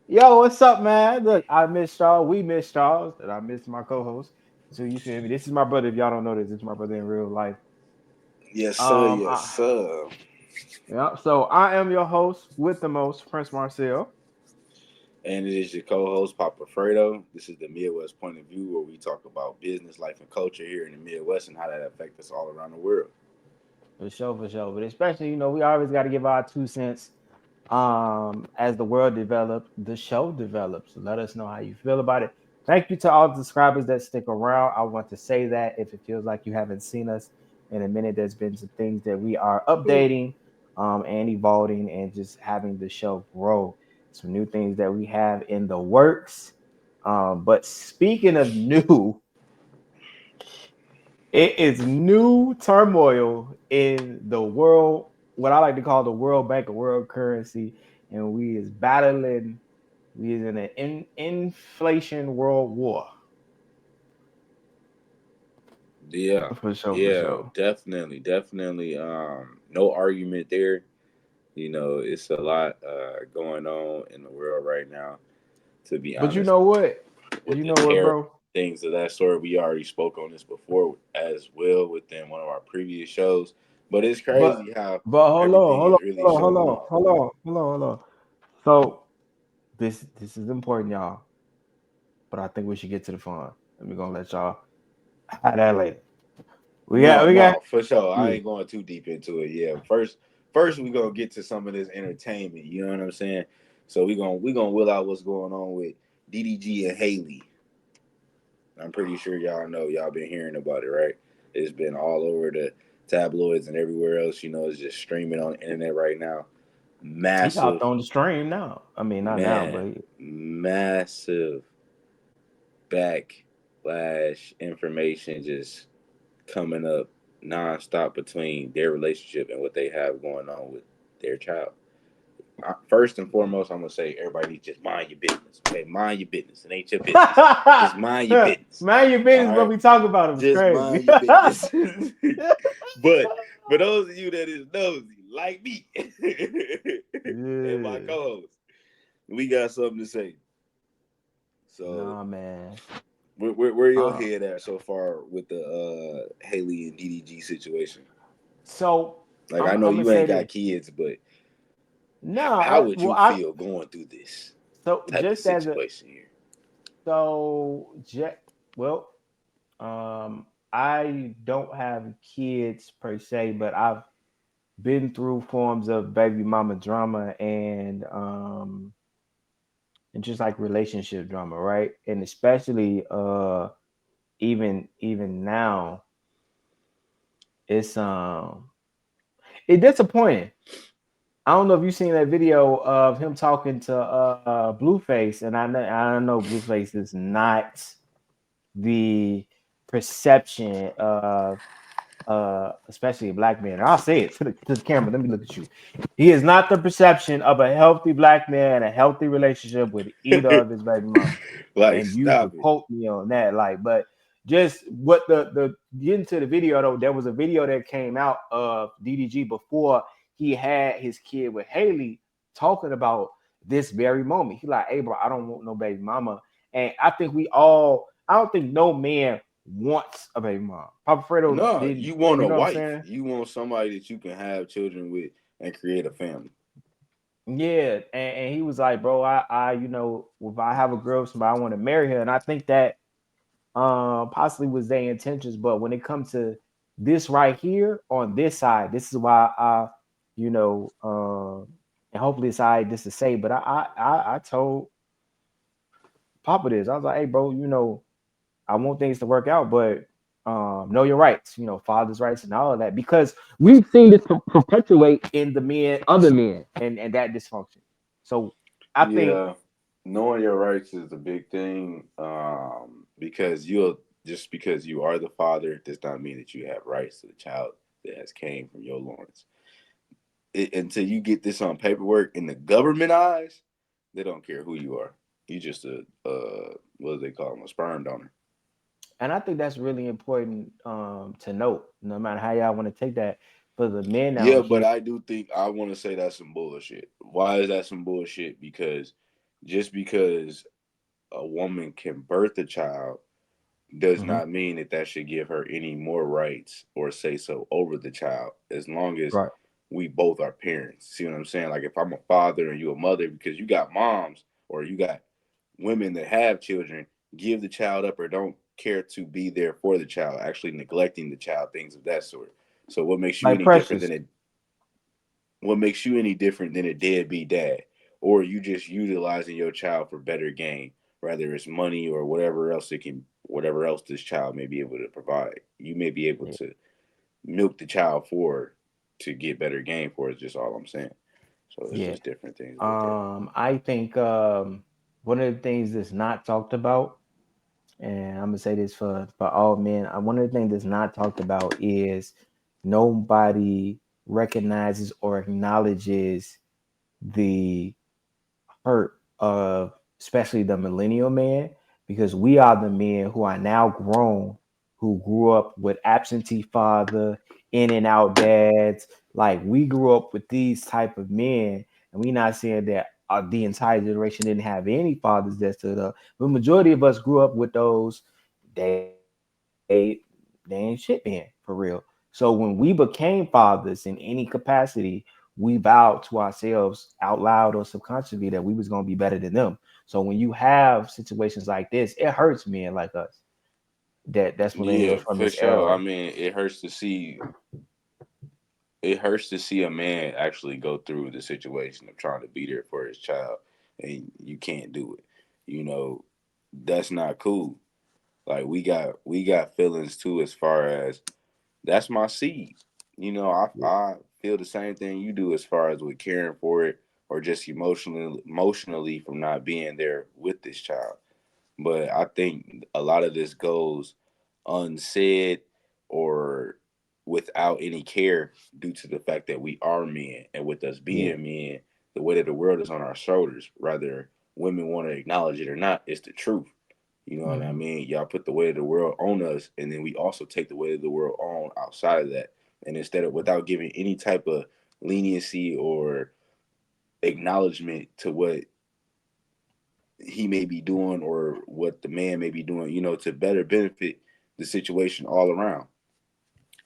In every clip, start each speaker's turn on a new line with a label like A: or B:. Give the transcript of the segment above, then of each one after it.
A: Yo, what's up, man? Look, I missed y'all. We missed y'all. And I missed my co-host. So you feel me? This is my brother. If y'all don't know this is my brother in real life.
B: Yes, sir.
A: Um,
B: Yes,
A: I,
B: sir.
A: yeah. So I am your host with the most, Prince Marcel.
B: And it is your co-host, Papa Fredo. This is the Midwest Point of View, where we talk about business, life, and culture here in the Midwest and how that affects us all around the world.
A: For sure, for sure. But especially, we always got to give our 2 cents. As the world develops, the show develops. So let us know how you feel about it. Thank you to all the subscribers that stick around. I want to say that if it feels like you haven't seen us in a minute, there's been some things that we are updating, and evolving and just having the show grow. Some new things that we have in the works. But speaking of new, it is new turmoil in the world, what I like to call the World Bank of World Currency, and we is battling. We is in an inflation world war.
B: Yeah,
A: For sure, for
B: yeah,
A: sure.
B: definitely, definitely. No argument there. It's a lot going on in the world right now. To be
A: But you
B: honest,
A: know what?
B: with
A: You
B: the
A: know what,
B: tariff
A: bro?
B: things of that sort, we already spoke on this before as well within one of our previous shows. But it's
A: But
B: crazy how
A: but hold on,
B: everything
A: hold on,
B: is really
A: hold on, hold
B: showing
A: on,
B: up.
A: hold on, hold on, hold on. So this is important, y'all. But I think we should get to the fun. And we're gonna let y'all have that later.
B: No,
A: We got
B: no, for sure. I
A: yeah.
B: ain't going too deep into it. Yeah, first we gonna get to some of this entertainment. You know what I'm saying? So we gonna will out what's going on with DDG and Haley. I'm pretty sure y'all know, y'all been hearing about it, right? It's been all over the tabloids and everywhere else. It's just streaming on the internet right now.
A: He hopped
B: Massive,
A: on the stream now. I mean, not now,
B: man,
A: but
B: massive backlash information just coming up nonstop between their relationship and what they have going on with their child. First and foremost, I'm gonna say everybody needs to just mind your business. Okay, mind your business. It ain't your business. Just mind your business.
A: man, your
B: All
A: business. What
B: right,
A: we talk about him is
B: just
A: crazy.
B: mind your business. But for those of you that is nosy, like me and my
A: Yeah.
B: co-host, we got something to say. So,
A: Nah, man.
B: where your
A: Uh,
B: head at so far with the Haley and DDG situation?
A: so
B: Like, I
A: I'm
B: know
A: gonna
B: you
A: say
B: ain't got
A: this.
B: kids, but how
A: No,
B: would
A: well,
B: you
A: I
B: feel going through this
A: so
B: type of
A: just as a
B: situation here?
A: so well, I don't have kids per se, but I've been through forms of baby mama drama and just like relationship drama, right? And especially even now, it's it's disappointing. I don't know if you've seen that video of him talking to Blueface, and I know Blueface is not the perception of especially a black man. And I'll say it to the camera. Let me look at you. He is not the perception of a healthy black man, a healthy relationship with either of his baby mamas.
B: Like,
A: And you can
B: stop it.
A: quote me on that. Like, but just what the getting to the video though, there was a video that came out of DDG before he had his kid with Haley talking about this very moment. He like, hey bro, I don't want no baby mama. And I think I don't think no man wants a baby mom. Papa Fredo
B: No,
A: didn't,
B: you want
A: you
B: a
A: know what I'm
B: wife.
A: saying?
B: You want somebody that you can have children with and create a family.
A: Yeah, and he was like, bro, if I have a girl, with somebody, I want to marry her, and I think that possibly was their intentions, but when it comes to this right here on this side, this is why you know, and hopefully it's I this to say, but I told Papa this. I was like, hey, bro, I want things to work out, but know your rights, father's rights and all of that, because we've seen this perpetuate in the other men, and that dysfunction. So I think
B: Yeah, knowing your rights is a big thing. Because because you are the father does not mean that you have rights to the child that has came from your loins. Until you get this on paperwork in the government eyes, they don't care who you are. You just a what do they call them, a sperm donor.
A: and I think that's really important to note, no matter how y'all want to take that, for the men
B: Yeah,
A: out
B: but
A: here.
B: I do think I want to say that's some bullshit. Why is that some bullshit? Because just because a woman can birth a child does
A: Hmm.
B: not mean that that should give her any more rights or say so over the child, as long as
A: Right.
B: we both are parents. See what I'm saying? Like if I'm a father and you a mother, because you got moms or you got women that have children, give the child up or don't care to be there for the child, actually neglecting the child, things of that sort. So
A: Like Precious.
B: what makes you any different than a deadbeat dad? Or you just utilizing your child for better gain, whether it's money or whatever else this child may be able to provide. You may be able
A: Yeah.
B: to milk the child for to get better gain for it, just all I'm saying. So it's
A: Yeah.
B: just different things with that.
A: I think one of the things that's not talked about, and I'm gonna say this for all men, one of the things that's not talked about is nobody recognizes or acknowledges the hurt of especially the millennial man, because we are the men who are now grown, who grew up with absentee father, in and out dads. Like we grew up with these type of men, and we not saying that the entire generation didn't have any fathers that stood up, but majority of us grew up with those. They ain't shit man for real. So when we became fathers in any capacity, we vowed to ourselves out loud or subconsciously that we was gonna be better than them. So when you have situations like this, it hurts men like us, that's
B: Yeah,
A: millennials from
B: for
A: this
B: sure. I
A: era.
B: mean, it hurts to see a man actually go through the situation of trying to be there for his child and you can't do it. You know, that's not cool. Like we got feelings too, as far as that's my seed. You know, I feel the same thing you do as far as with caring for it or just emotionally from not being there with this child. But I think a lot of this goes unsaid or without any care due to the fact that we are men. And with us
A: Yeah.
B: being men, the weight of the world is on our shoulders. Whether women want to acknowledge it or not, it's the truth. You know what I
A: Hmm.
B: mean? Y'all put the weight of the world on us, and then we also take the weight of the world on outside of that. And instead of without giving any type of leniency or acknowledgement to what he may be doing or what the man may be doing, to better benefit the situation all around.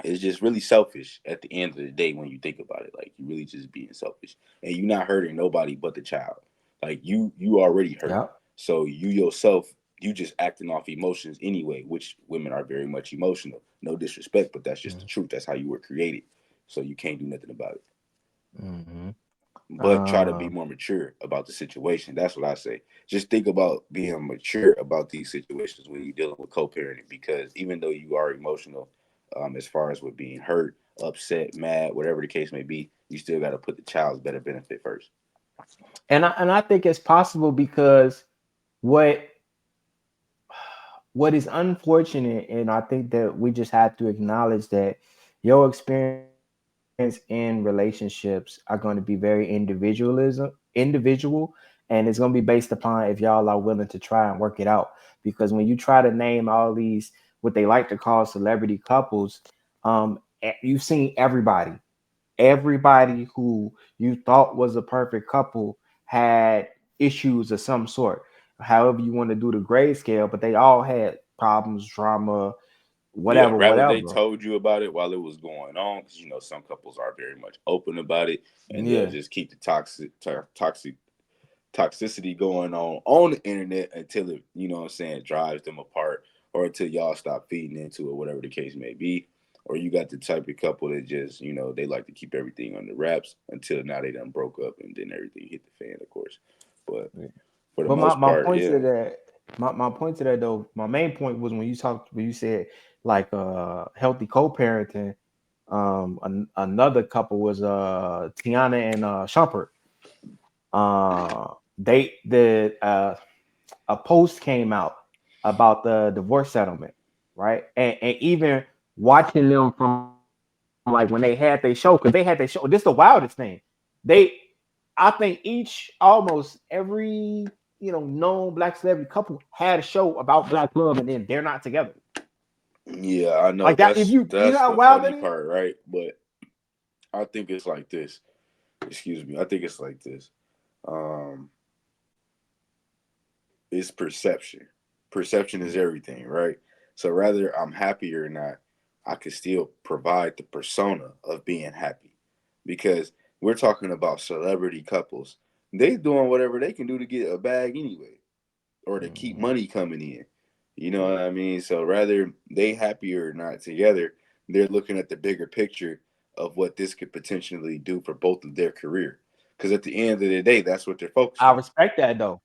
B: It's just really selfish at the end of the day when you think about it. Like you really just being selfish, and you're not hurting nobody but the child. Like you already hurt,
A: Yep.
B: so you yourself you just acting off emotions anyway. Which women are very much emotional. No disrespect, but that's just the truth. That's how you were created. So you can't do nothing about it.
A: Mm-hmm.
B: But try to be more mature about the situation. That's what I say. Just think about being mature about these situations when you're dealing with co-parenting, because even though you are emotional, as far as with being hurt, upset, mad, whatever the case may be, you still got to put the child's better benefit first.
A: And I think it's possible because what what is unfortunate, and I think that we just have to acknowledge that your experience in relationships are going to be very individual, and it's going to be based upon if y'all are willing to try and work it out. Because when you try to name all these what they like to call celebrity couples, you've seen everybody who you thought was a perfect couple had issues of some sort. However, you want to do the grade scale, but they all had problems, drama,
B: Yeah,
A: whatever,
B: rather they
A: whatever.
B: told you about it while it was going on, because some couples are very much open about it, and they'll
A: Yeah.
B: just keep the toxicity going on the internet until it, what I'm saying, drives them apart, or until y'all stop feeding into it, whatever the case may be. Or you got the type of couple that just, they like to keep everything under wraps until now they done broke up and then everything hit the fan, of course. But for the
A: But my,
B: most
A: my
B: part,
A: point to
B: yeah.
A: that, my point to that though, my main point was when you said like healthy co-parenting. Another couple was Tiana and Shumpert. They the A post came out about the divorce settlement, right? And even watching them from like when they had their show, because they had their show. This is the wildest thing. They, I think almost every known black celebrity couple had a show about black love, and then they're not together.
B: Yeah, I know.
A: Like that. If you know
B: That's
A: how
B: the
A: wild
B: funny
A: that is.
B: part, right? But I think it's like this. Excuse me. I think it's like this. Um It's perception. Perception is everything, right? So whether I'm happy or not, I can still provide the persona of being happy, because we're talking about celebrity couples. They doing whatever they can do to get a bag anyway, or to keep
A: Mm-hmm.
B: money coming in. You know
A: Yeah.
B: what I mean? So rather they happy or not together, they're looking at the bigger picture of what this could potentially do for both of their career. Because at the end of the day, that's what they're focused
A: I
B: on.
A: respect that though.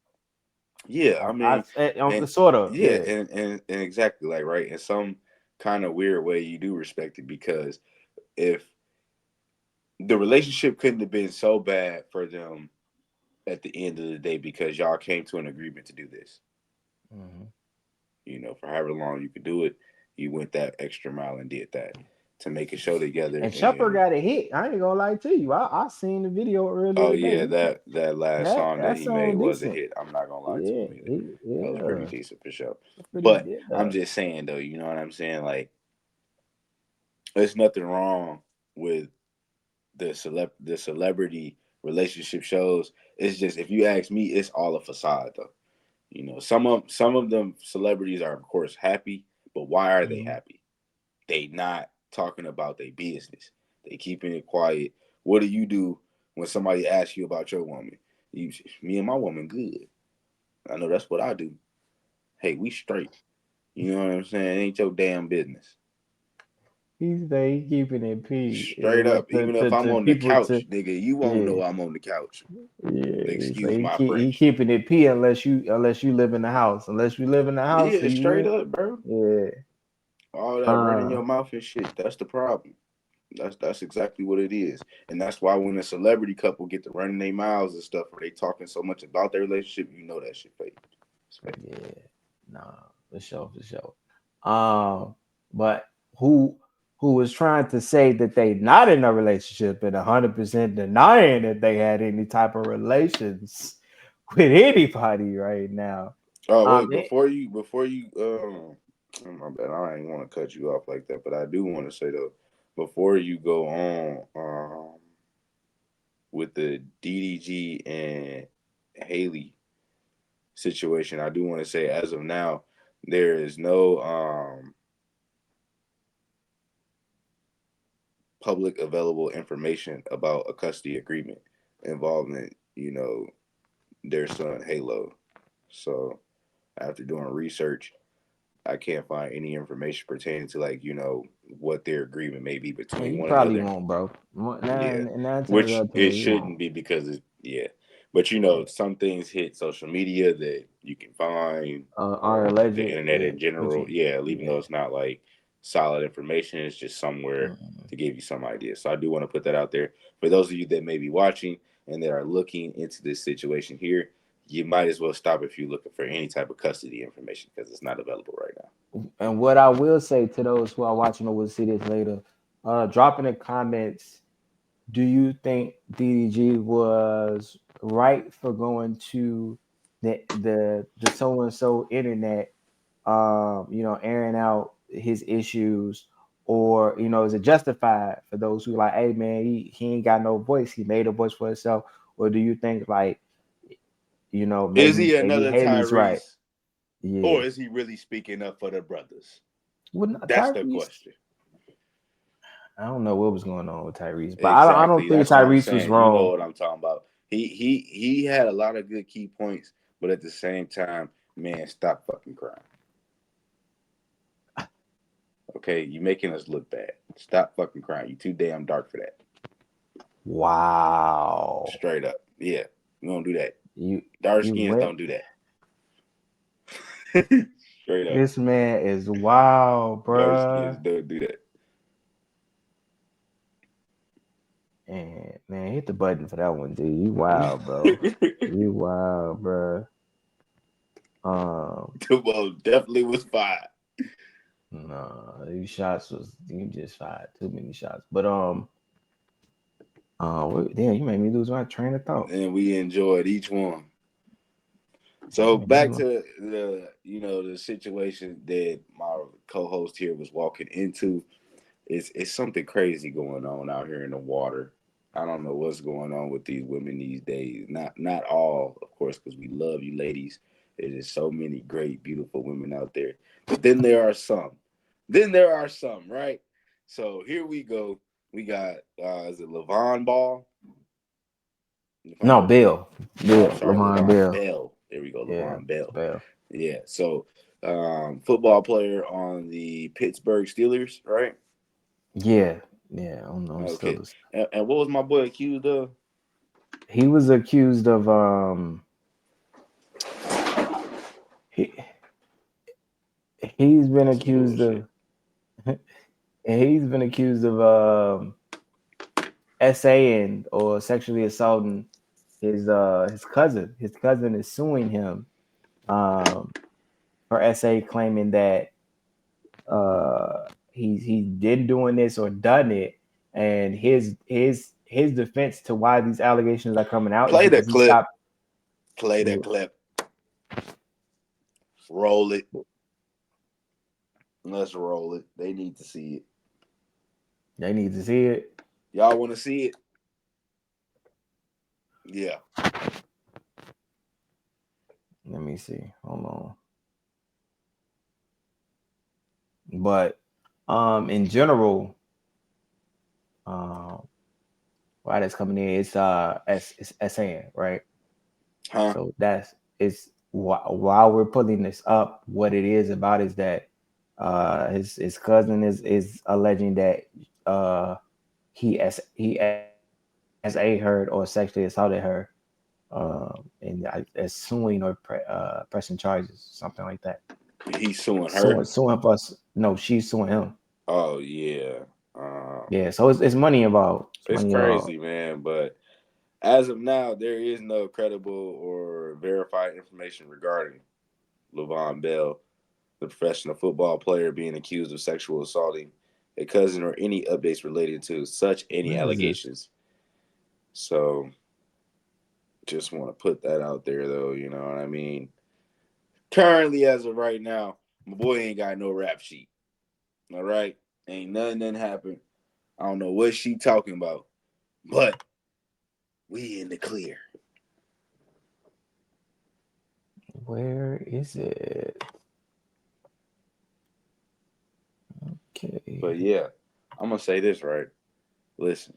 B: Yeah, I
A: I
B: mean,
A: on
B: and
A: sort of,
B: yeah,
A: yeah.
B: and exactly, like, right, in some kind of weird way, you do respect it, because if the relationship couldn't have been so bad for them at the end of the day, because y'all came to an agreement to do this,
A: Mm-hmm.
B: for however long you could do it, you went that extra mile and did that to make a show together.
A: And Shepard
B: And
A: got a hit. I ain't gonna lie to you. I seen the video
B: oh
A: earlier
B: yeah,
A: today.
B: that last song that
A: That
B: he made
A: song
B: was a
A: decent.
B: hit. I'm not gonna lie to
A: Yeah,
B: him either. That was pretty
A: yeah,
B: decent for sure.
A: pretty
B: But
A: good.
B: I'm just saying though, you know what I'm saying? Like, there's nothing wrong with the celebrity relationship shows. It's just, if you ask me, it's all a facade though. Some of them celebrities are of course happy, but why are they
A: Mhm.
B: happy? They not talking about their business. They keeping it quiet. What do you do when somebody asks you about your woman? You, me and my woman good. I know that's what I do. Hey, we straight. You know what I'm saying? It ain't your damn business.
A: He keeping it P.
B: Straight
A: Like
B: up. Even if I'm
A: to
B: on the
A: people to
B: couch, nigga, you won't
A: yeah.
B: know I'm on the couch.
A: Yeah, so
B: Excuse my
A: he
B: French.
A: keeping it P unless you live in the house. Unless you live in the house,
B: Yeah,
A: then you
B: straight
A: will.
B: up, bro.
A: Yeah.
B: All that running
A: Uh
B: your mouth and shit. That's the problem. That's exactly what it is, and that's why when a celebrity couple get to running their mouths and stuff, or they talking so much about their relationship, you know that shit fake. It's fake.
A: yeah. Nah, for sure, for sure. But who was trying to say that they not in a relationship and 100% denying that they had any type of relations with anybody right now.
B: Oh wait,
A: It,
B: my bad. I ain't want to cut you off like that, but I do want to say though, before you go on, with the DDG and Haley situation, I do want to say, as of now, there is no public available information about a custody agreement involving, their son Halo. So after doing research, I can't find any information pertaining to, like, what their agreement may be
A: and
B: between
A: you
B: one
A: probably
B: another.
A: won't, bro.
B: Yeah,
A: Nine times
B: which
A: out of
B: it
A: 10, you won't.
B: shouldn't be, because it's, yeah, but
A: Yeah.
B: some things hit social media that you can find,
A: Are
B: or
A: alleged.
B: the internet
A: Yeah.
B: in
A: What
B: general.
A: you?
B: Yeah, even though
A: Yeah.
B: it's not like solid information, it's just somewhere
A: Mm.
B: to give you some idea. So I do want to put that out there for those of you that may be watching and that are looking into this situation here. You might as well stop if you're looking for any type of custody information, because it's not available right now.
A: And what I will say to those who are watching or will see this later, drop in the comments. Do you think DDG was right for going to the so and so internet, airing out his issues, or is it justified for those who like, hey man, he ain't got no voice, he made a voice for himself, or do you think like,
B: Is
A: maybe
B: he
A: maybe
B: another
A: Haley's right?
B: Tyrese,
A: Yeah,
B: or is he really speaking up for the brothers?
A: well, not
B: That's the
A: Tyrese.
B: question.
A: I don't know what was going on with Tyrese, but I don't
B: Exactly.
A: think
B: That's what I'm
A: Tyrese was
B: saying. You know
A: wrong.
B: what I'm talking about. He had a lot of good key points, but at the same time, man, stop fucking crying. Okay, you making us look bad. Stop fucking crying. You too damn dark for that.
A: Wow.
B: Straight up. Yeah, we don't do that.
A: You
B: Dark
A: you
B: skins
A: went.
B: don't do that. Straight up.
A: This man is wild,
B: Dark skins
A: bruh.
B: don't do that.
A: And man, hit the button for that one, dude. You wild, bro. You wild, bruh. Um,
B: The ball definitely was fire.
A: no, these shots was you just fired too many shots. But damn, you made me lose my train of thought.
B: And we enjoyed each one. So
A: Damn,
B: back to the situation that my co-host here was walking into. It's something crazy going on out here in the water. I don't know what's going on with these women these days. Not all, of course, because we love you ladies. It is so many great, beautiful women out there. But then there are some. Then there are some, right? So here we go. We got is it Levon Ball? If
A: No,
B: I'm
A: Bill.
B: Oh,
A: Bill.
B: sorry,
A: Lamont
B: Levon
A: Bill.
B: Bell. There we go,
A: Yeah,
B: Levon Bell.
A: Bill.
B: Yeah. So football player on the Pittsburgh Steelers, right?
A: Yeah. Yeah. On
B: Okay.
A: Steelers.
B: And what was my boy accused of?
A: He was accused of he he's been
B: Some
A: accused
B: bullshit.
A: of he's been accused of essaying or sexually assaulting his cousin. His cousin is suing him um for essay claiming that he's been doing this or done it, and his defense to why these allegations are coming out is
B: Play the
A: because he
B: clip.
A: stopped.
B: Play the clip. Roll it. Let's roll it. They need to see it.
A: They need to see it.
B: Y'all want to see it? Yeah.
A: Let me see. Hold on. But in general, um, why that's coming in, it's SAN, right?
B: Huh?
A: So that's it's while we're putting this up, what it is about is that his cousin is alleging that he as a heard or sexually assaulted her, and as suing or pressing charges, something like that.
B: He's suing her.
A: Suing us. No, she's suing him.
B: Oh yeah. Um,
A: Yeah, so it's money involved. It's
B: it's
A: money involved.
B: crazy, man. But as of now, there is no credible or verified information regarding Levon Bell, the professional football player being accused of sexual assaulting a cousin, or any updates related to such any
A: Where is this?
B: allegations. So just want to put that out there, though. You know what I mean? Currently, as of right now, my boy ain't got no rap sheet. All right, ain't nothing happened. I don't know what she talking about, but we in the clear.
A: Where is it? Okay.
B: But yeah, I'm gonna say this right. Listen,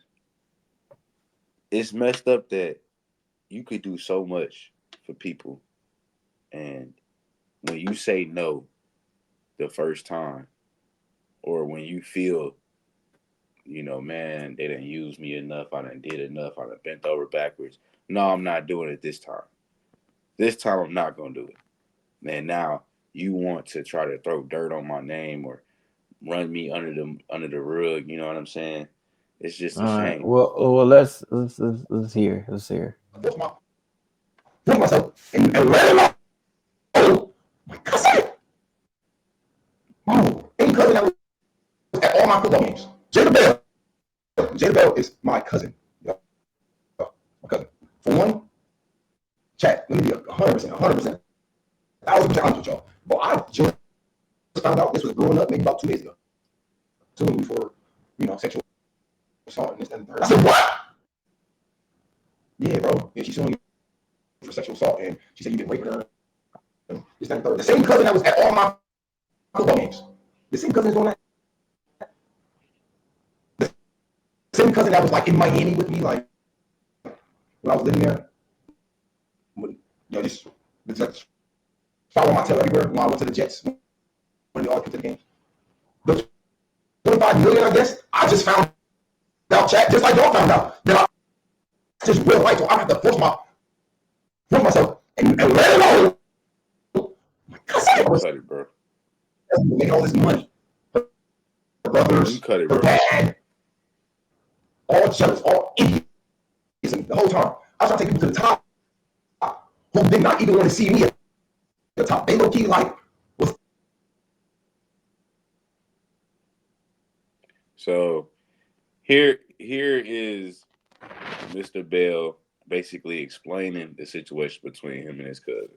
B: it's messed up that you could do so much for people, and when you say no the first time, or when you feel, man, they didn't use me enough, I didn't did enough, I done bent over backwards. No, I'm not doing it this time. This time I'm not gonna do it. And now you want to try to throw dirt on my name or run me under the rug. You know what I'm saying? It's just
A: All
B: a
A: right.
B: shame.
A: Well, let's hear. Let's hear.
C: Force myself and let it know. My cousin, bro, any cousin that was at all my football games. Jada Bell. Jada Bell is my cousin. Yo, my cousin. For one, chat, let me be 100%, 100%, 1,000% honest with y'all. But I just found out this was growing up maybe about 2 days ago. Suing me for, sexual assault and this and the third. I said, what? Yeah, bro. Yeah, she's suing me for sexual assault, and she said you been raping her. And this and the third. The same cousin that was at all my football games. The same cousin is doing that. The same cousin that was like in Miami with me, like when I was living there. When, just follow my tail everywhere when I went to the Jets. When they all came to the games. The 25 million, I guess. I just found out, chat, just like y'all found out, that I just real life. So I have to force myself and let it know. My cousin
B: You
C: was
B: cut it, bro.
C: making all this money. Her
B: You
C: brothers,
B: cut it,
C: her
B: bro.
C: dad, all jealous, all idiots. The whole time. I was trying to take people to the top who did not even want to see me at the top. They low key like was
B: So here is Mr. Bell basically explaining the situation between him and his cousin.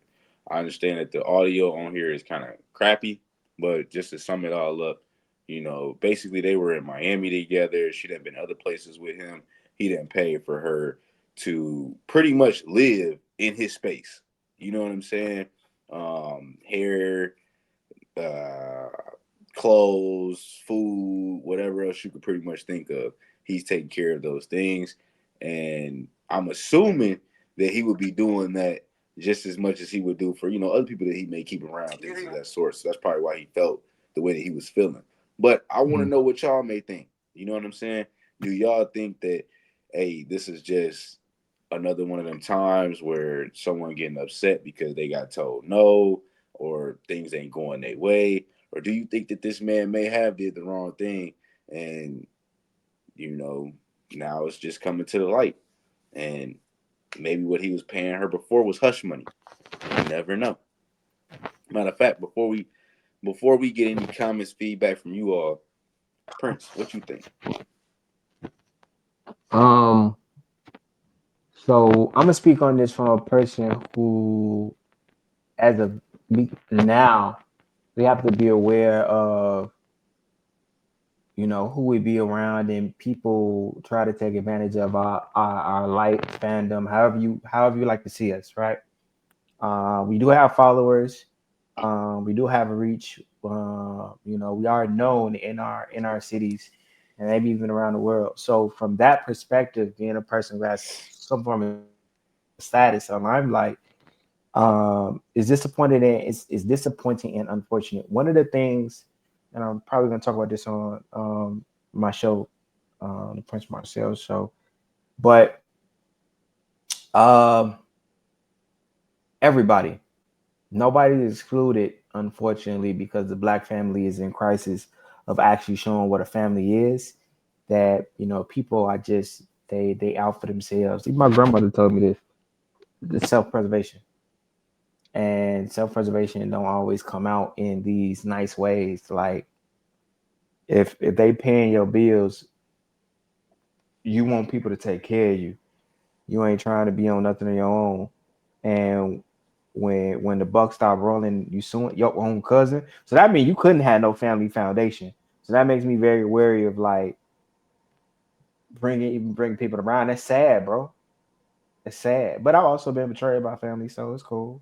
B: I understand that the audio on here is kind of crappy, but just to sum it all up, basically they were in Miami together. She done been other places with him. He didn't pay for her to pretty much live in his space. You know what I'm saying? hair, uh, clothes, food, whatever else you could pretty much think of. He's taking care of those things, and I'm assuming that he would be doing that just as much as he would do for other people that he may keep around, things of that sort. So that's probably why he felt the way that he was feeling. But I want to
A: Mhm.
B: know what y'all may think. You know what I'm saying? Do y'all think that, hey, this is just another one of them times where someone getting upset because they got told no, or things ain't going their way? Or do you think that this man may have did the wrong thing, and you know now it's just coming to the light, and maybe what he was paying her before was hush money? You never know. Matter of fact, before we get any comments, feedback from you all, Prince, what you think?
A: Um, so I'm gonna speak on this from a person who, as of now, we have to be aware of, who we be around, and people try to take advantage of our light fandom, however you like to see us, right? We do have followers. We do have a reach. We are known in our cities, and maybe even around the world. So from that perspective, being a person who has some form of status on limelight, is disappointed and is disappointing and unfortunate. One of the things, and I'm probably going to talk about this on my show, the Prince Marcel show, but um, everybody. Nobody is excluded, unfortunately, because the black family is in crisis of actually showing what a family is. That people are just they out for themselves. Even my grandmother told me this: the self preservation, and self preservation don't always come out in these nice ways. Like if they paying your bills, you want people to take care of you. You ain't trying to be on nothing of your own. And when the buck stopped rolling, you suing your own cousin. So that means you couldn't have no family foundation. So that makes me very wary of like bring people around. That's sad, bro. It's sad. But I've also been betrayed by family, so it's cool.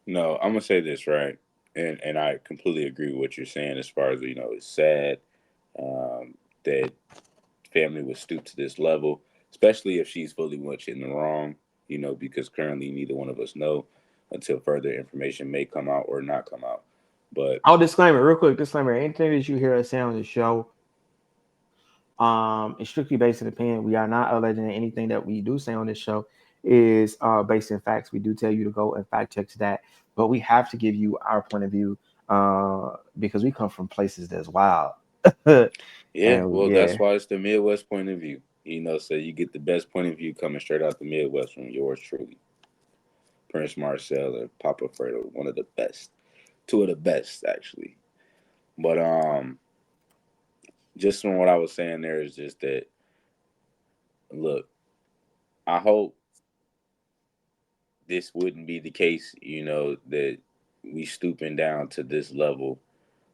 B: No, I'm gonna say this right, and I completely agree with what you're saying as far as it's sad, that family would stoop to this level, especially if she's fully much in the wrong. Because currently neither one of us know until further information may come out or not come out. But
A: I'll disclaimer, real quick disclaimer. Anything that you hear us say on the show, it's strictly based on opinion. We are not alleging that anything that we do say on this show is based in facts. We do tell you to go and fact check that, but we have to give you our point of view because we come from places that's wild.
B: yeah,
A: And
B: well, that's
A: yeah,
B: why it's the Midwest point of view. So you get the best point of view coming straight out the Midwest from yours truly, Prince Marcel and Papa Fredo, one of the best, two of the best actually. But just from what I was saying there is just that, look, I hope this wouldn't be the case, that we stooping down to this level.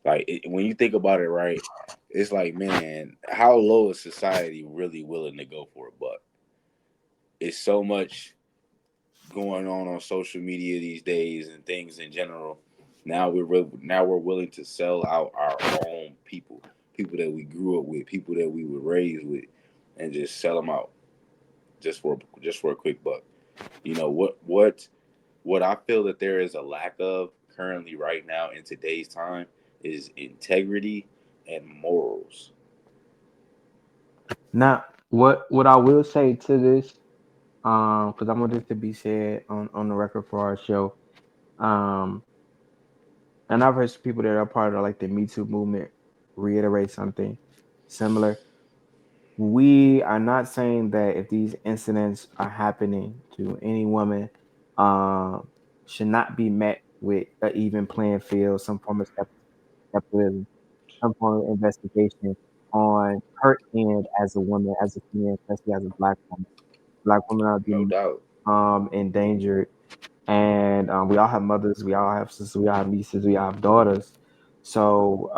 B: Like when you think about it, right? It's like, man, how low is society really willing to go for a buck? It's so much going on social media these days and things in general. Now we're willing to sell out our own people, people that we grew up with, people that we were raised with, and just sell them out just for a quick buck. What I feel that there is a lack of currently right now in today's time is integrity and morals.
A: now what I will say to this, because I want this to be said on the record for our show, um, and I've heard some people that are part of like the Me Too movement reiterate something similar. We are not saying that if these incidents are happening to any woman, um, should not be met with an even playing field, some form of skepticism, some form of investigation on her end as a woman, as a female, especially as a black woman. Black women are
B: No
A: being
B: doubt.
A: endangered, and we all have mothers, we all have sisters, we all have nieces, we all have daughters. So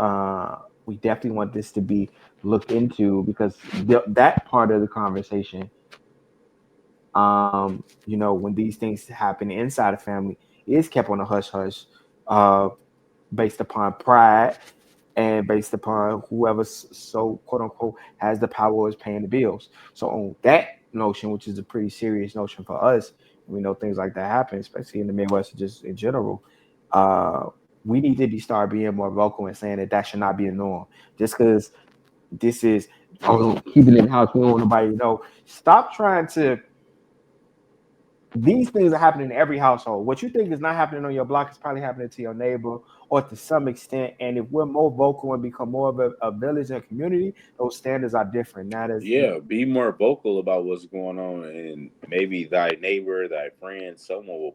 A: we definitely want this to be looked into because that part of the conversation, when these things happen inside a family, is kept on a hush hush, uh, based upon pride and based upon whoever so quote unquote has the power is paying the bills. So on that notion, which is a pretty serious notion for us, we know things like that happen, especially in the Midwest, just in general. Uh, we need to be start being more vocal and saying that that should not be a norm. Just because this is keeping it in the house, we don't want nobody to know. Stop trying to these things are happening in every household. What you think is not happening on your block is probably happening to your neighbor or to some extent. And if we're more vocal and become more of a village and community, those standards are different. Not as
B: Yeah, be more vocal about what's going on, and maybe thy neighbor, thy friend, someone will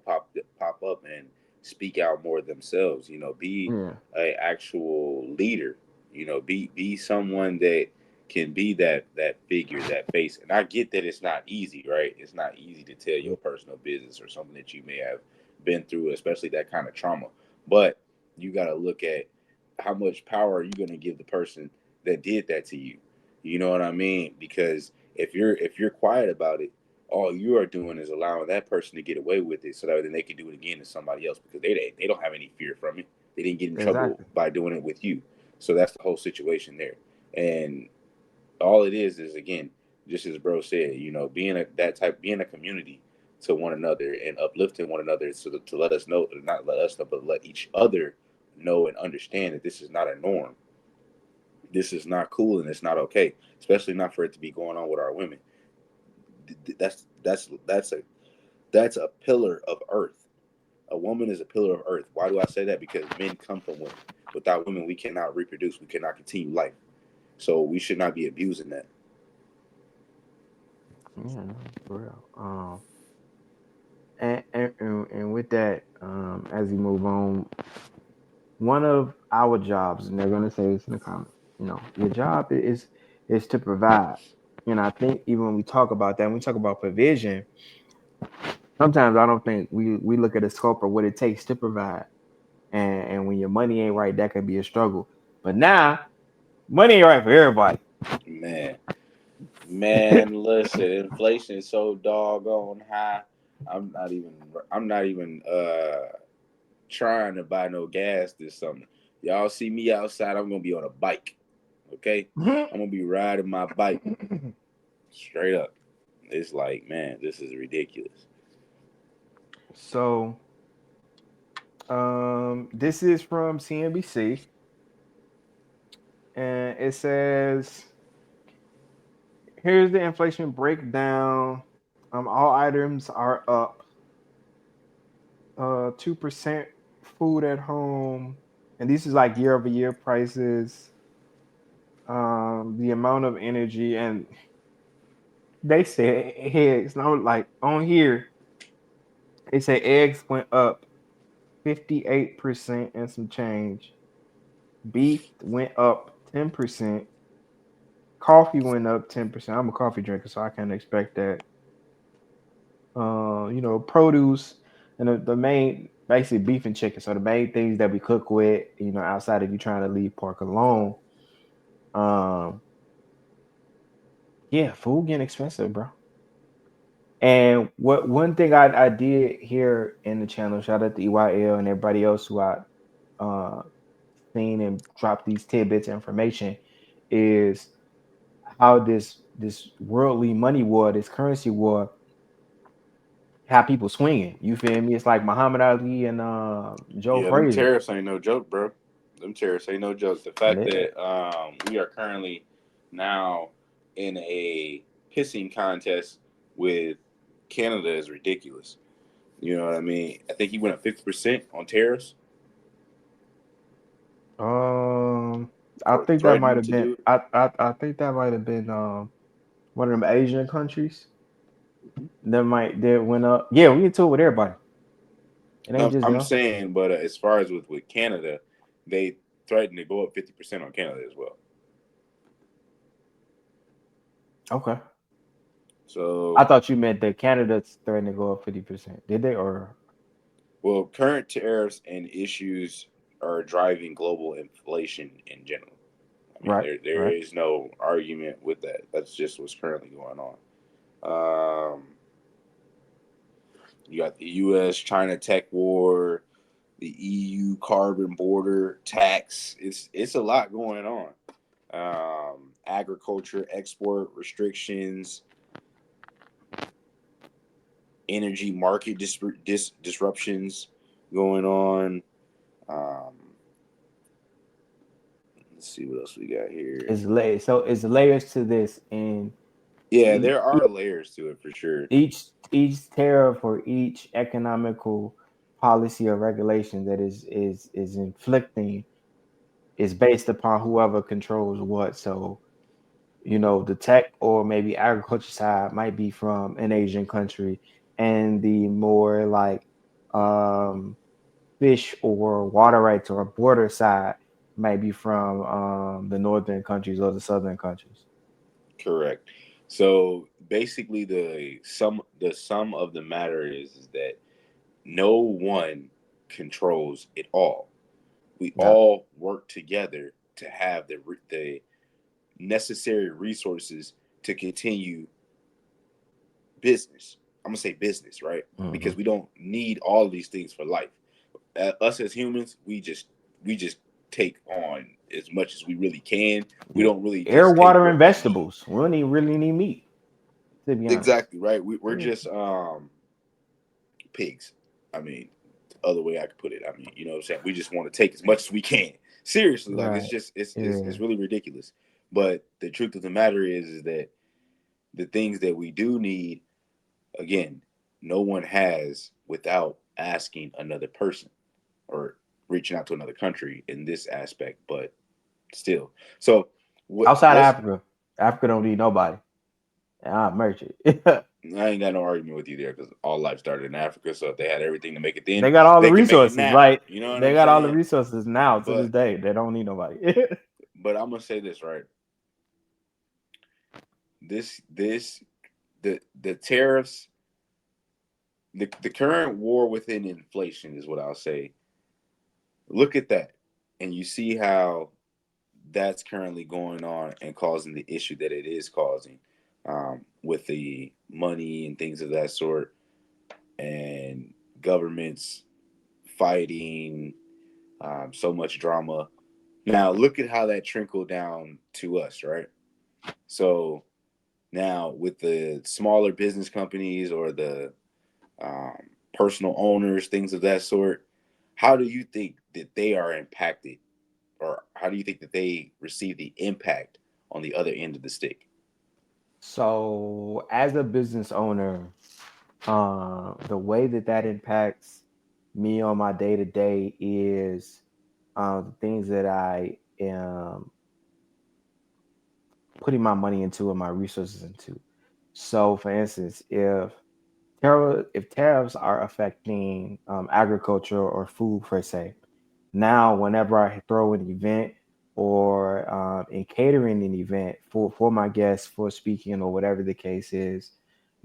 B: pop up and speak out more themselves. You know, be
A: yeah,
B: a actual leader. You know, be someone that can be that figure, that face. And I get that it's not easy, right? It's not easy to tell your personal business or something that you may have been through, especially that kind of trauma. But you got to look at how much power are you going to give the person that did that to you. You know what I mean? Because if you're quiet about it, all you are doing is allowing that person to get away with it, so that then they can do it again to somebody else because they don't have any fear from it. They didn't get in trouble
A: exactly.
B: by doing it with you. So that's the whole situation there. And all it is again, just as bro said, you know, being a community to one another and uplifting one another, so to let us know, not let us know, but let each other know and understand that this is not a norm. This is not cool and it's not okay, especially not for it to be going on with our women. That's a pillar of earth. A woman is a pillar of earth. Why do I say that? Because men come from women. Without women, we cannot reproduce. We cannot continue life. So we should not be abusing that.
A: Yeah, no, for real. And with that, as we move on, one of our jobs, and they're gonna say this in the comments, your job is to provide. And I think even when we talk about that, when we talk about provision, sometimes I don't think we look at the scope of what it takes to provide. And when your money ain't right, that can be a struggle. But now money ain't right for everybody.
B: Man, man, listen, inflation is so doggone high. I'm not even. I'm not even trying to buy no gas this summer. Y'all see me outside, I'm gonna be on a bike. Okay? I'm gonna be riding my bike straight up. It's like, man, this is ridiculous.
A: So this is from CNBC, and it says here's the inflation breakdown. All items are up 2%. Food at home, and this is like year over year prices. The amount of energy, and they said eggs. No, like on here, they say eggs went up 58% and some change. Beef went up 10%. Coffee went up 10%. I'm a coffee drinker, so I can't expect that. Produce and the main basically beef and chicken. So the main things that we cook with, outside of you trying to leave pork alone, um, yeah, food getting expensive, bro. And what one thing I did here in the channel, shout out to EYL and everybody else who I uh seen and dropped these tidbits of information, is how this worldly money war, this currency war, have people swinging. You feel me? It's like Muhammad Ali and Joe
B: Yeah, them
A: Frazier.
B: tariffs ain't no joke, bro. Them tariffs ain't no joke. The fact
A: Yeah.
B: that we are currently now in a pissing contest with Canada is ridiculous. You know what I mean? I think he went up 50% on tariffs
A: Um, I
B: or
A: think that might
B: threatening
A: have
B: to
A: been.
B: do it.
A: I think that might have been one of them Asian countries that went up. Yeah, we get to it with everybody. It ain't just
B: I'm
A: them.
B: saying, but as far as with Canada, they threatened to go up 50% on Canada as well.
A: Okay. I
B: So,
A: thought you meant that Canada's threatening to go up 50%. Did they or
B: well, current tariffs and issues are driving global inflation in general. I mean,
A: right?
B: there
A: Right.
B: is no argument with that. That's just what's currently going on. Um, you got the U.S. China tech war. the EU carbon border tax. It's a lot going on. Agriculture export restrictions, energy market disruptions going on. Um, let's see what else we got here.
A: So it's layers to this, and
B: Yeah,
A: e-
B: there are layers to it for sure.
A: each tariff or each economical policy or regulation that is inflicting is based upon whoever controls what. So the tech or maybe agriculture side might be from an Asian country, and the more like um fish or water rights or border side might be from the northern countries or the southern countries.
B: Correct. So basically, the sum of the matter is that no one controls it all. We
A: Yeah.
B: all work together to have the necessary resources to continue business. I'm gonna say business, right?
A: Hmm.
B: Because we don't need all of these things for life. Us as humans, we just take on as much as we really can. We
A: Yeah.
B: don't really
A: Air,
B: just take
A: water, and
B: what we need.
A: vegetables. We don't even really need meat, to be honest.
B: Exactly right. We're
A: Yeah.
B: just pigs. I mean, the other way I could put it. I mean, you know what I'm saying? We just want to take as much as we can. Seriously, like it's
A: Right.
B: just it's
A: Yeah.
B: really ridiculous. But the truth of the matter is that the things that we do need, again, no one has without asking another person or reaching out to another country in this aspect, but still. So what
A: Outside of
B: let's
A: Africa, Africa don't need nobody. And I merch it.
B: I ain't got no argument with you there because all life started in Africa. So if they had everything to make it then,
A: They got all the
B: they can make it
A: resources.
B: now.
A: Like
B: You know what
A: they
B: I'm
A: got all the
B: saying?
A: resources now to this
B: But
A: day. They don't need nobody.
B: I'm gonna say this right. This the tariffs, the current war within inflation is what I'll say. Look at that, and you see how that's currently going on and causing the issue that it is causing, with the money and things of that sort, and governments fighting, so much drama. Now look at how that trickled down to us, right? So now with the smaller business companies or the um, personal owners, things of that sort, how do you think that they are impacted, or how do you think that they receive the impact on the other end of the stick?
A: So, as a business owner, the way that impacts me on my day to day is the things that I am putting my money into and my resources into. So, for instance, if tariffs are affecting agriculture or food per se, now whenever I throw an event or in catering an event for my guests for speaking or whatever the case is,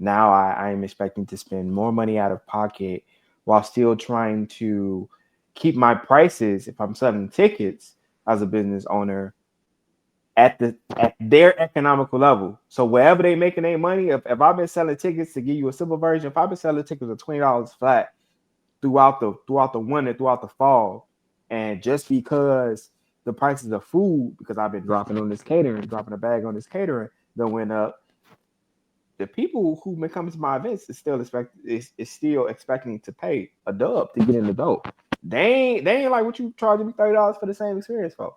A: now I am expecting to spend more money out of pocket while still trying to keep my prices if I'm selling tickets as a business owner at their economical level. So wherever they making their money, if I've been selling tickets to give you a simple version, if I've been selling tickets at $20 flat throughout the winter, throughout the fall, and just because the prices of food, because I've been dropping on this catering, dropping a bag on this catering that went up, the people who've been coming to my events is still expecting to pay a dub to get in the door. They ain't like what you charging me $30 for the same experience for.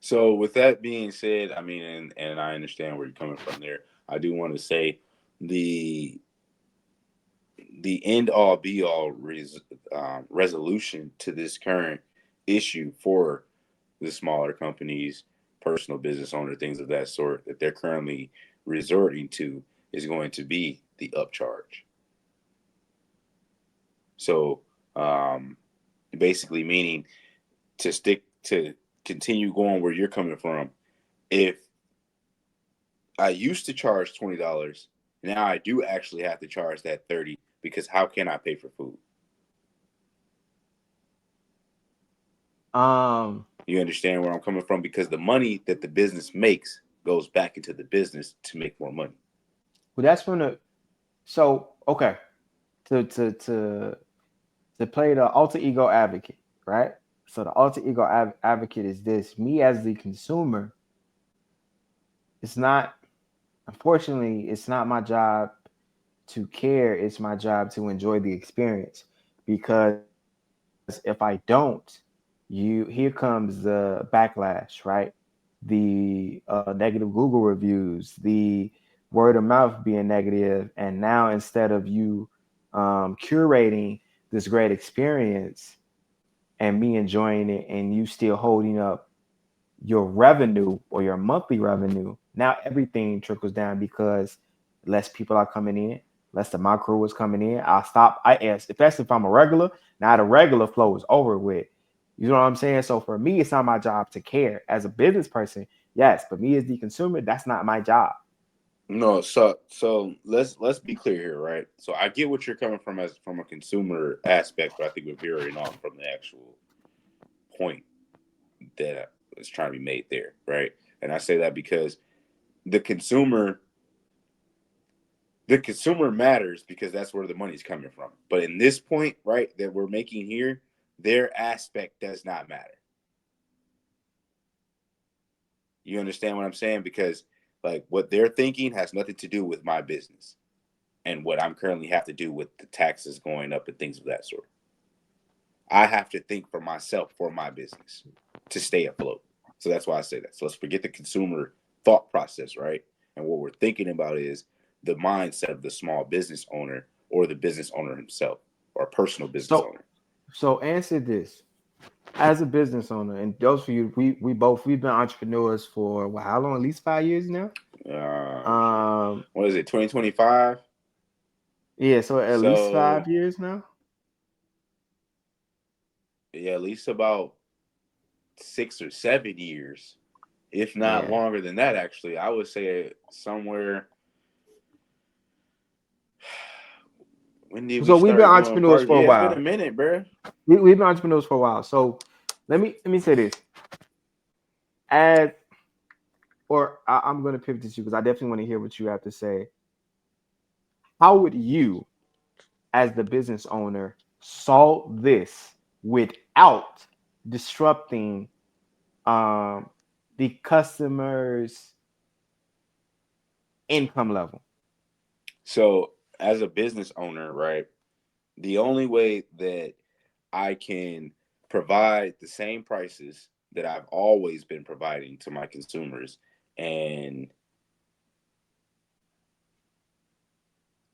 B: So with that being said, I mean, and I understand where you're coming from there. I do want to say the the end all be all resolution to this current issue for the smaller companies, personal business owner, things of that sort that they're currently resorting to is going to be the upcharge. So basically, meaning to stick to continue going where you're coming from. If I used to charge $20, now I do actually have to charge that 30 because how can I pay for food?
A: Um,
B: You understand where I'm coming from? Because the money that the business makes goes back into the business to make more money.
A: well, that's from the so okay to to play the alter ego advocate, right? So the alter ego advocate is this: me as the consumer. It's not, unfortunately, it's not my job to care. It's my job to enjoy the experience. Because if I don't, here comes the backlash, right? The negative Google reviews, the word of mouth being negative, and now instead of you curating this great experience and me enjoying it, and you still holding up your revenue or your monthly revenue, now everything trickles down because less people are coming in, less the my crew is coming in. I'll stop. I ask, especially if I'm a regular. Now the regular flow is over with. You know what I'm saying? So for me, it's not my job to care. As a business person, yes, but me as the consumer, that's not my job.
B: No, so let's be clear here, right? So I get what you're coming from as from a consumer aspect, but I think we're veering off from the actual point that is trying to be made there, right? And I say that because the consumer the consumer matters because that's where the money's coming from. But in this point, right, that we're making here, their aspect does not matter. You understand what I'm saying? Because like what they're thinking has nothing to do with my business and what I'm currently have to do with the taxes going up and things of that sort. I have to think for myself for my business to stay afloat. So that's why I say that. So let's forget the consumer thought process, right? And what we're thinking about is the mindset of the small business owner or the business owner himself or personal business
A: So
B: owner.
A: so answer this. As a business owner, and those for you, we've been entrepreneurs for what, how long? At least 5 years now. Um,
B: What is it, 2025?
A: yeah, so at least
B: So
A: 5 years now.
B: yeah, at least about 6 or 7 years, if not
A: Yeah.
B: longer than that. Actually, I would say somewhere. When did we
A: So we've been
B: start doing
A: entrepreneurs
B: parties?
A: for a
B: Yeah, it's been a
A: while.
B: minute, bro.
A: We've been entrepreneurs for a while. So let me say this. As I'm going to pivot to you because I definitely want to hear what you have to say. How would you, as the business owner, solve this without disrupting um, the customer's income level?
B: So, as a business owner, right, the only way that I can provide the same prices that I've always been providing to my consumers, and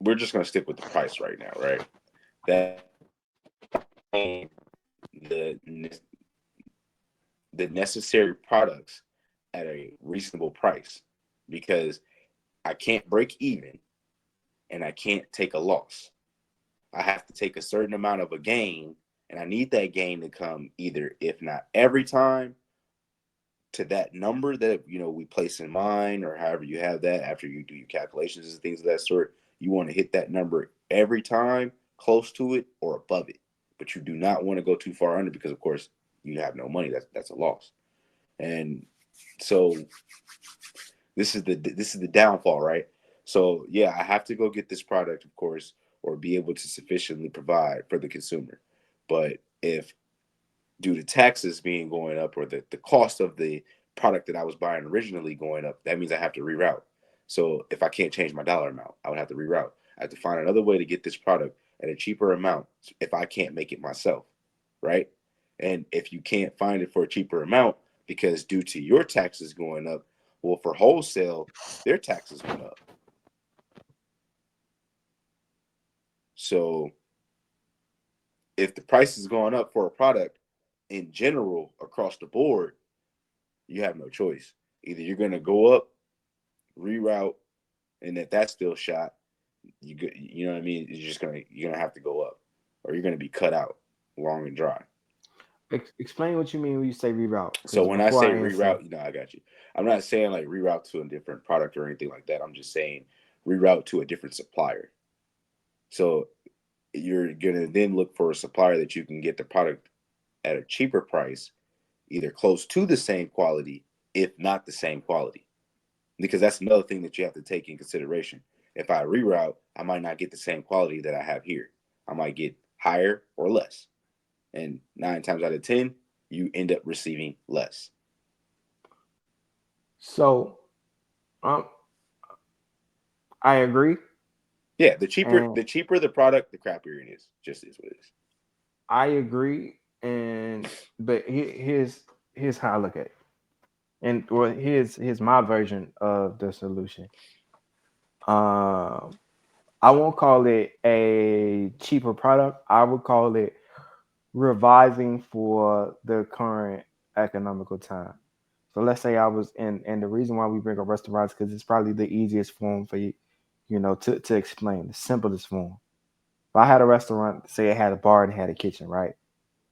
B: we're just going to stick with the price right now, right? That the the necessary products at a reasonable price because I can't break even and I can't take a loss. I have to take a certain amount of a gain, and I need that gain to come either, if not every time, to that number that we place in mind, or however you have that after you do your calculations and things of that sort. You want to hit that number every time, close to it or above it, but you do not want to go too far under because, of course, you have no money. That's a loss. And so this is the downfall, right? So yeah, I have to go get this product, of course, or be able to sufficiently provide for the consumer. But if due to taxes being going up or the cost of the product that I was buying originally going up, that means I have to reroute. So if I can't change my dollar amount, I would have to reroute. I have to find another way to get this product at a cheaper amount if I can't make it myself, right? And if you can't find it for a cheaper amount because due to your taxes going up, well, for wholesale, their taxes went up. So if the price is going up for a product in general across the board, you have no choice. Either you're going to go up, reroute, and if that's still shot, you know what I mean. You're gonna have to go up, or you're gonna be cut out long and dry.
A: Explain what you mean when you say reroute.
B: So
A: Because
B: when I
A: before
B: say
A: I answer,
B: reroute, I got you. I'm not saying like reroute to a different product or anything like that. I'm just saying reroute to a different supplier. So you're gonna then look for a supplier that you can get the product at a cheaper price, either close to the same quality, if not the same quality. Because that's another thing that you have to take in consideration. If I reroute, I might not get the same quality that I have here. I might get higher or less. And 9 times out of 10, you end up receiving less.
A: So, um, I agree,
B: Yeah, the cheaper
A: and
B: the product, the crappier it is. Just is what it is.
A: I agree, but here's how I look at it, and well, here's my version of the solution. Um, I won't call it a cheaper product. I would call it revising for the current economical time. So let's say I was in, and the reason why we bring up restaurants because it's probably the easiest form for you, to explain the simplest form. If I had a restaurant, say it had a bar and it had a kitchen, right?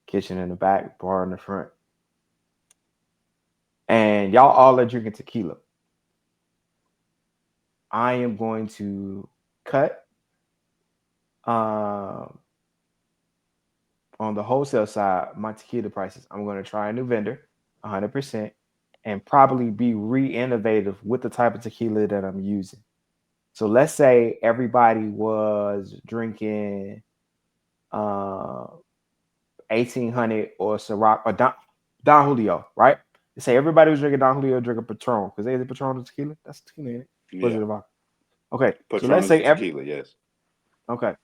A: Kitchen in the back, bar in the front, and y'all all are drinking tequila. I am going to cut um, on the wholesale side my tequila prices. I'm going to try a new vendor, 100%, and probably be re-innovative with the type of tequila that I'm using. So let's say everybody was drinking uh, 1800 or Ciroc or Don Julio, right? They say everybody was drinking Don Julio, drinking Patron because they the Patron or tequila. That's tequila, ain't it? Was
B: Yeah.
A: it about? Okay, so
B: Patron
A: let's
B: is a
A: say
B: tequila, yes.
A: okay,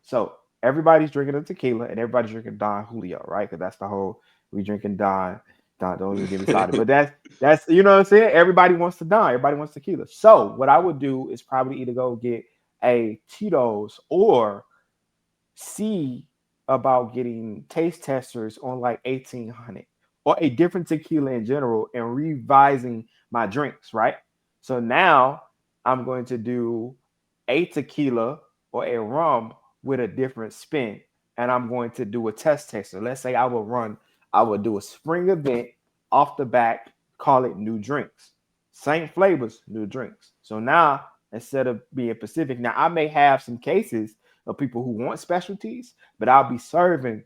A: so everybody's drinking a tequila and everybody's drinking Don Julio, right? Because that's the whole we drinking Don. Don, don't even get me started. But that's what I'm saying. Everybody wants to Don. Everybody wants tequila. So what I would do is probably either go get a Tito's or see about getting taste testers on like 1800 or a different tequila in general and revising my drinks, right? So now I'm going to do a tequila or a rum with a different spin and I'm going to do a test tester. Let's say I would do a spring event off the back, call it new drinks. Same flavors, new drinks. So now instead of being Pacific, now I may have some cases of people who want specialties, but I'll be serving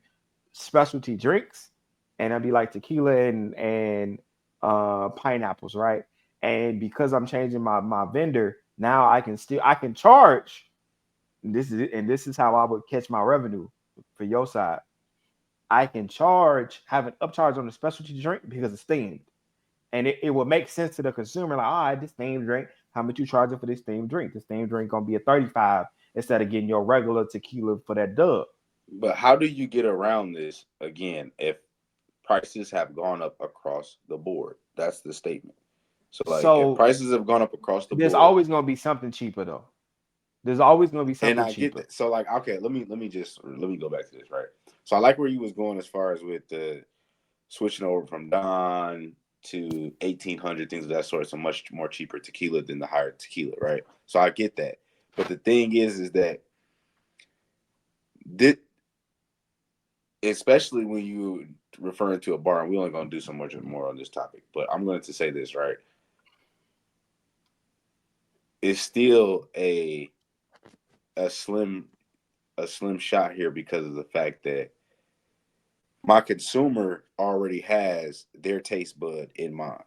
A: specialty drinks, and I'll be like tequila and pineapples, right? And because I'm changing my vendor, now I can charge. This is how I would catch my revenue for your side. I can have an upcharge on the specialty drink because it's themed. And it will make sense to the consumer, like, all right, this themed drink, how much you charging for this themed drink? This themed drink gonna be a 35 instead of getting your regular tequila for that dub.
B: But how do you get around this again if prices have gone up across the board? That's the statement. So like if
A: So
B: prices have gone up across the
A: there's
B: board,
A: always gonna be something cheaper though. There's always gonna be
B: and
A: something
B: I get
A: cheaper.
B: that. So like okay, let me go back to this, right? So I like where you was going as far as with the switching over from Don to 1800 things of that sort. So much more cheaper tequila than the higher tequila, right? So I get that. But the thing is that this, especially when you referring to a bar, and we're only going to do so much more on this topic, but I'm going to say this, right? It's still a slim a slim shot here because of the fact that my consumer already has their taste bud in mind.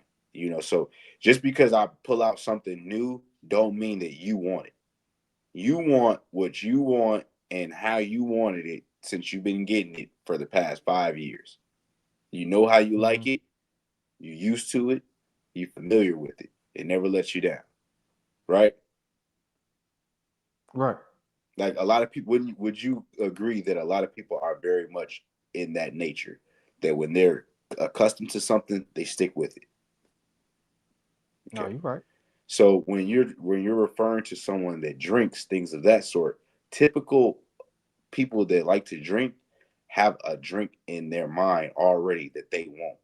B: So just because I pull out something new don't mean that you want it. You want what you want and how you wanted it since you've been getting it for the past 5 years. You know how you like
A: Mhm.
B: it, you're used to it, you're familiar with it. It never lets you down, right?
A: Right.
B: Like a lot of people, would you agree that a lot of people are very much in that nature? That when they're accustomed to something, they stick with it.
A: No,
B: Okay.
A: you're right.
B: So when you're referring to someone that drinks things of that sort, typical people that like to drink have a drink in their mind already that they want.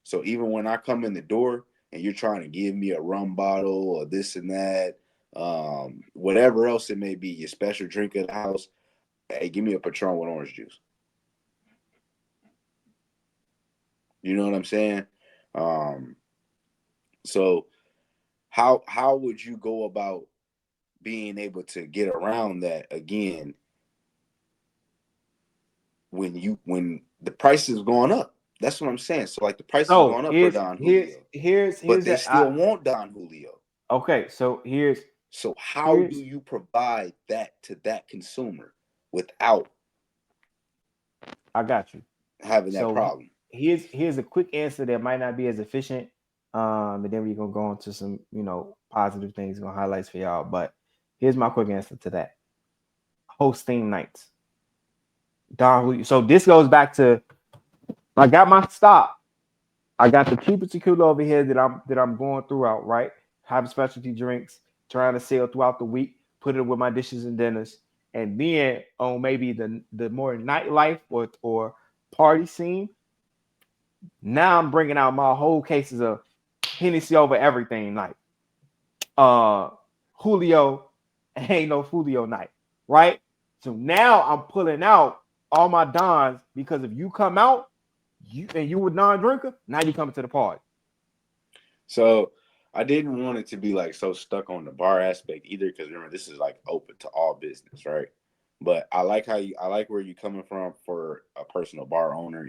B: So even when I come in the door and you're trying to give me a rum bottle or this and that, whatever else it may be, your special drink at the house, hey, give me a Patron with orange juice. You know what I'm saying? Um, so how would you go about being able to get around that again when the price is going up? That's what I'm saying. So like the price is
A: So
B: going up for Don Julio, but
A: here's
B: they
A: that.
B: still want Don Julio.
A: Okay. So
B: So how do
A: here's
B: you provide that to that consumer without?
A: I got you.
B: having that
A: So
B: problem.
A: here's a quick answer that might not be as efficient. And then we're gonna go into some, positive things, gonna highlights for y'all. But here's my quick answer to that. Host theme nights. Don Julio. So this goes back to I got my stop. I got the cheapest tequila over here that I'm going throughout, right? Having specialty drinks, trying to sell throughout the week, put it with my dishes and dinners. And then on maybe the more nightlife or party scene, now I'm bringing out my whole cases of Hennessy over everything night. Uh Julio ain't no Julio night, right? So now I'm pulling out all my Dons because if you come out, you a non-drinker, now you coming to the party.
B: So I didn't want it to be like so stuck on the bar aspect either, because remember this is like open to all business, right? But I like where you coming from for a personal bar owner.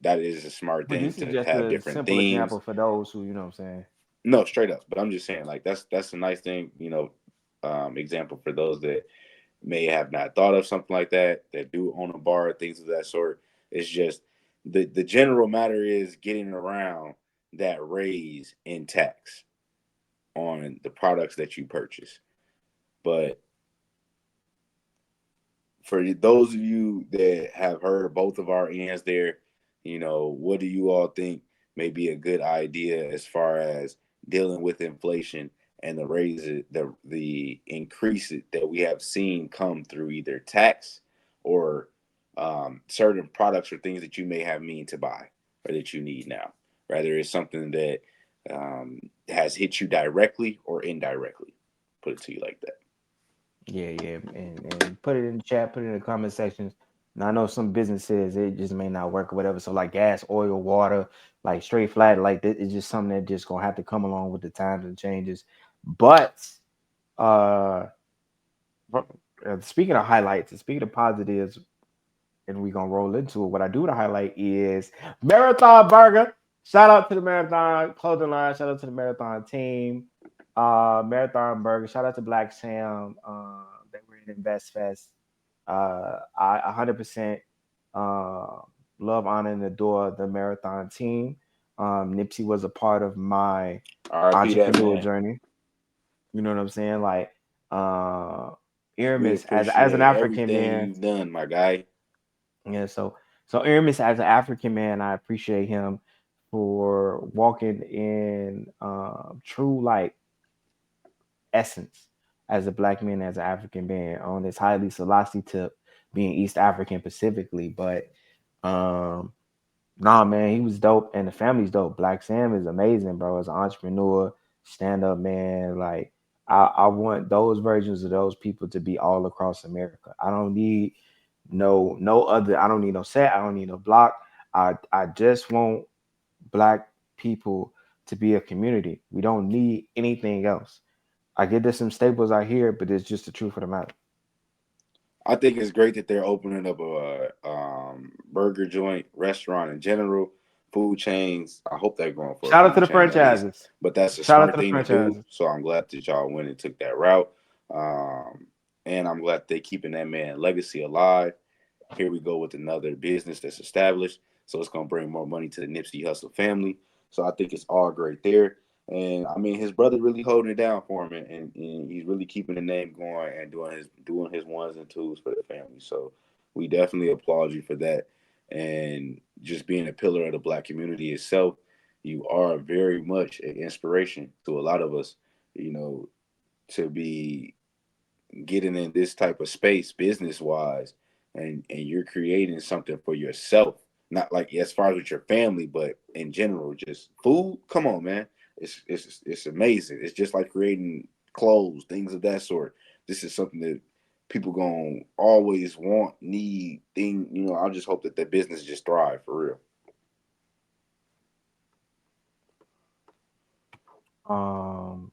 B: That is a smart
A: But
B: thing
A: this is
B: to
A: just
B: have
A: a
B: different
A: simple example
B: themes.
A: for those who, you know what I'm saying.
B: No, straight up. But I'm just saying, like that's a nice thing, example for those that may have not thought of something like that do own a bar, things of that sort. It's just the general matter is getting around that raise in tax on the products that you purchase. But for those of you that have heard both of our ends there, what do you all think may be a good idea as far as dealing with inflation and the raises, the increase that we have seen come through either tax or certain products or things that you may have mean to buy or that you need now, rather it's something that has hit you directly or indirectly. Put it to you like that.
A: Yeah, yeah, and put it in the chat, put it in the comment sections. And I know some businesses it just may not work or whatever. So like gas, oil, water, like straight flat, like that, it's just something that just gonna have to come along with the times and changes. But uh, speaking of highlights and speaking of positives, and we're gonna roll into it. What I do to highlight is Marathon Burger. Shout out to the Marathon clothing line. Shout out to the Marathon team. Marathon Burger. Shout out to Black Sam. They were in Invest Fest. I 100% uh, love, honor, and adore the Marathon team. Nipsey was a part of my
B: RIP that
A: entrepreneur
B: man.
A: journey. You know what I'm saying? Like uh,
B: We
A: Aramis, as an
B: appreciate
A: African
B: everything
A: man,
B: you've done, my guy.
A: yeah, so Aramis as an African man, I appreciate him for walking in true like essence as a black man, as an African man on this highly Selassie tip, being East African specifically. But um nah man, he was dope and the family's dope. Black Sam is amazing, bro, as an entrepreneur, stand up man. Like I want those versions of those people to be all across America. I don't need no other. I don't need no set. I don't need no block. I just want black people to be a community. We don't need anything else. I get there's some staples out here, but it's just the truth of the matter.
B: I think it's great that they're opening up a burger joint, restaurant in general, food chains. I hope they're going for a
A: Shout out to
B: food
A: the
B: chain at least.
A: franchises.
B: But that's a
A: Shout out
B: smart
A: to the
B: thing to do.
A: franchises.
B: So I'm glad that y'all went and took that route. Um, and I'm glad they're keeping that man legacy alive. Here we go with another business that's established. So it's gonna bring more money to the Nipsey Hustle family. So I think it's all great there. And I mean, his brother really holding it down for him, and he's really keeping the name going and doing his ones and twos for the family. So we definitely applaud you for that. And just being a pillar of the black community itself, you are very much an inspiration to a lot of us. You know, to be getting in this type of space business wise, and you're creating something for yourself, not like as far as with your family, but in general, just food. Come on, man. It's amazing. It's just like creating clothes, things of that sort. This is something that people gonna always want, need, thing. I just hope that that business just thrive for real.
A: Um,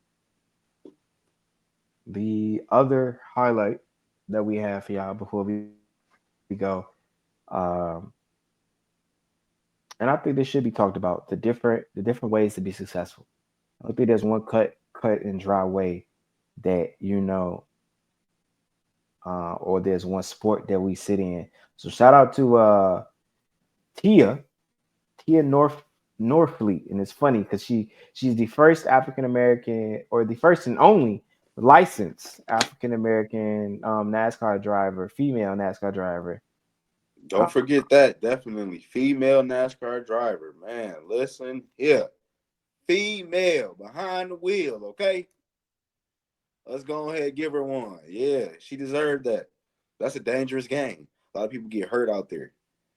A: the other highlight that we have for y'all before we go, um, and I think this should be talked about the different ways to be successful. I don't think there's one cut and dry way that or there's one sport that we sit in. So shout out to Tia, Tia Norfleet, and it's funny because she's the first African American or the first and only licensed African American NASCAR driver, female NASCAR driver.
B: Don't forget that. Definitely. Female NASCAR driver. Man, listen here. Female behind the wheel, okay? Let's go ahead and give her one. Yeah, she deserved that. That's a dangerous game. A lot of people get hurt out there.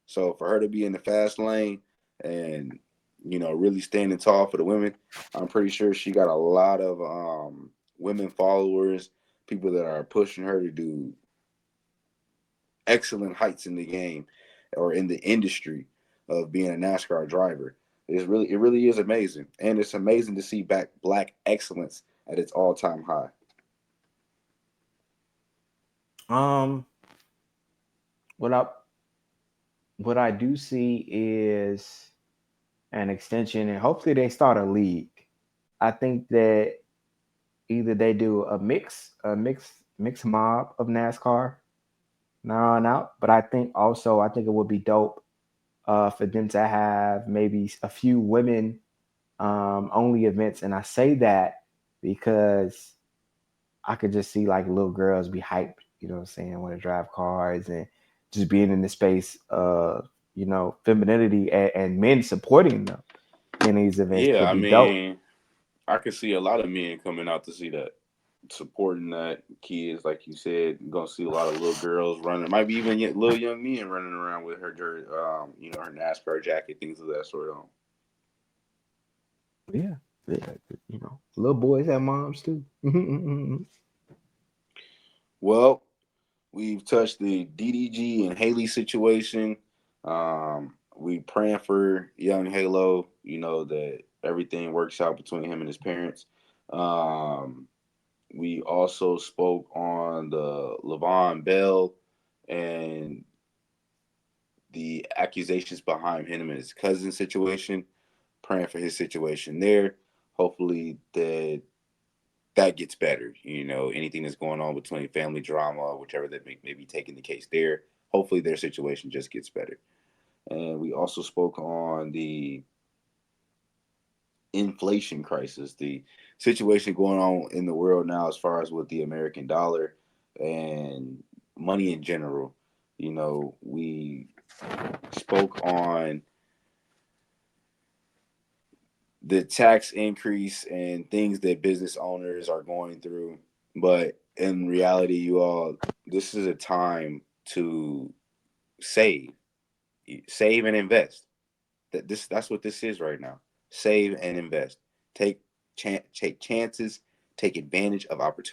B: So for her to be in the fast lane and really standing tall for the women, I'm pretty sure she got a lot of women followers, people that are pushing her to do excellent heights in the game or in the industry of being a NASCAR driver. It really is amazing. And it's amazing to see black excellence at its all-time high.
A: Um, what I what I do see is an extension, and hopefully they start a league. I think that either they do a mix mob of NASCAR now on out, but I think it would be dope for them to have maybe a few women only events, and I say that because I could just see like little girls be hyped, you know what I'm saying, want to drive cars and just being in the space of femininity and men supporting them in these events
B: Yeah,
A: would
B: I
A: be dope.
B: mean, I could see a lot of men coming out to see that, supporting that. Kids, like you said, you're gonna see a lot of little girls running. Might be even little young men running around with her her NASCAR jacket, things of that sort on.
A: Yeah, yeah, little boys have moms too.
B: Well, we've touched the DDG and Haley situation. We praying for young Halo. That everything works out between him and his parents. Um, we also spoke on the Levon Bell and the accusations behind him and his cousin situation. Praying for his situation there. Hopefully that gets better. Anything that's going on between family drama, whichever that may be taking the case there. Hopefully their situation just gets better. And we also spoke on the inflation crisis, the situation going on in the world now as far as with the American dollar and money in general. We spoke on the tax increase and things that business owners are going through. But in reality, you all, this is a time to save, save and invest. That's what this is right now. Save and invest. Take chances. Take advantage of opportunities